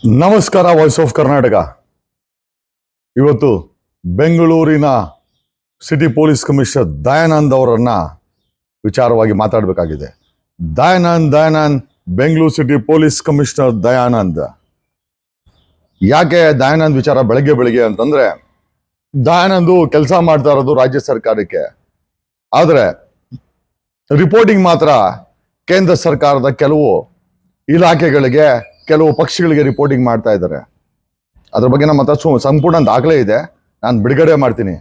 ನಮಸ್ಕಾರ, voice of Karnataka. ಇವತ್ತು ಬೆಂಗಳೂರಿನ ಸಿಟಿ ಪೊಲೀಸ್ ಕಮಿಷನರ್ ದಯಾನಂದ್ ಅವರನ್ನ ವಿಚಾರವಾಗಿ ಮಾತಾಡಬೇಕಾಗಿದೆ. Dayanand Bengaluru city police commissioner Dayanand. ಯಾಕೆ ದಯಾನಂದ್ ವಿಚಾರ ಬೆಳಗ್ಗೆ ಅಂತಂದ್ರೆ, ದಯಾನಂದ್ ಕೆಲಸ ಮಾಡ್ತಾ ಇರೋದು ರಾಜ್ಯ ಸರ್ಕಾರಕ್ಕೆ, ಆದರೆ ರಿಪೋರ್ಟಿಂಗ್ ಮಾತ್ರ ಕೇಂದ್ರ ಸರ್ಕಾರದ ಕೆಲವು ಇಲಾಖೆಗಳಿಗೆ, ಕೆಲವು ಪಕ್ಷಗಳಿಗೆ ರಿಪೋರ್ಟಿಂಗ್ ಮಾಡ್ತಾ ಇದ್ದಾರೆ. ಅದ್ರ ಬಗ್ಗೆ ನಮ್ಮ ಹತ್ರ ಸಂಪೂರ್ಣ ದಾಖಲೆ ಇದೆ, ನಾನು ಬಿಡುಗಡೆ ಮಾಡ್ತೀನಿ.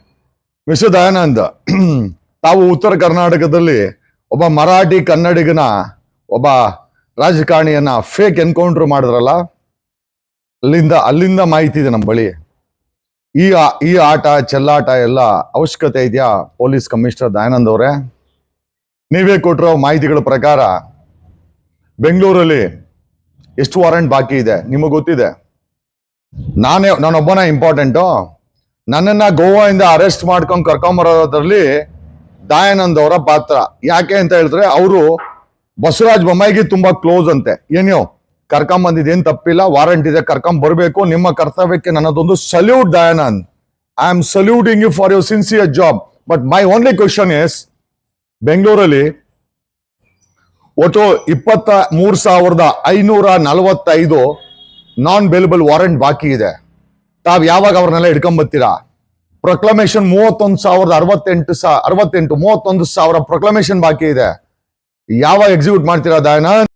ಮಿಸ್ಟರ್ ದಯಾನಂದ್, ತಾವು ಉತ್ತರ ಕರ್ನಾಟಕದಲ್ಲಿ ಒಬ್ಬ ಮರಾಠಿ ಕನ್ನಡಿಗನ ಒಬ್ಬ ರಾಜಕಾರಣಿಯನ್ನ ಫೇಕ್ ಎನ್ಕೌಂಟರ್ ಮಾಡಿದ್ರಲ್ಲ, ಅಲ್ಲಿಂದ ಮಾಹಿತಿ ಇದೆ ನಮ್ಮ ಬಳಿ. ಈ ಆಟ ಚೆಲ್ಲಾಟ ಎಲ್ಲ ಅವಶ್ಯಕತೆ ಇದೆಯಾ ಪೊಲೀಸ್ ಕಮಿಷನರ್ ದಯಾನಂದ್ ಅವರೇ? ನೀವೇ ಕೊಟ್ಟಿರೋ ಮಾಹಿತಿಗಳ ಪ್ರಕಾರ ಬೆಂಗಳೂರಲ್ಲಿ ಎಷ್ಟು ವಾರೆಂಟ್ ಬಾಕಿ ಇದೆ ನಿಮಗೆ ಗೊತ್ತಿದೆ. ನಾನೊಬ್ಬನ ಇಂಪಾರ್ಟೆಂಟು. ನನ್ನನ್ನ ಗೋವಾದಿಂದ ಅರೆಸ್ಟ್ ಮಾಡ್ಕೊಂಡು ಕರ್ಕೊಂಬರೋದ್ರಲ್ಲಿ ದಯಾನಂದ್ ಅವರ ಪಾತ್ರ. ಯಾಕೆ ಅಂತ ಹೇಳಿದ್ರೆ, ಅವರು ಬಸವರಾಜ ಬೊಮ್ಮಾಯಿಗೆ ತುಂಬಾ ಕ್ಲೋಸ್ ಅಂತೆ. ಏನೋ ಕರ್ಕೊಂಬಂದಿದ್ದೇನು ತಪ್ಪಿಲ್ಲ, ವಾರಂಟ್ ಇದೆ, ಕರ್ಕೊಂಬರ್ಬೇಕು. ನಿಮ್ಮ ಕರ್ತವ್ಯಕ್ಕೆ ನನ್ನದೊಂದು salute Dayanand. I am saluting you for your sincere job. But my only question is, ಬೆಂಗಳೂರಲ್ಲಿ ಒಟ್ಟು 23,545 ನಾನ್ ಬೇಲಬಲ್ ವಾರೆಂಟ್ ಬಾಕಿ ಇದೆ. ತಾವ್ ಯಾವಾಗ ಅವ್ರನ್ನೆಲ್ಲ ಹಿಡ್ಕೊಂಬತ್ತೀರಾ? ಪ್ರೊಕ್ಲಮೇಶನ್ 31,068 ಪ್ರೊಕ್ಲಮೇಶನ್ ಬಾಕಿ ಇದೆ. ಯಾವಾಗ ಎಕ್ಸಿಕ್ಯೂಟ್ ಮಾಡ್ತೀರಾ ದಯಾನಂದ್?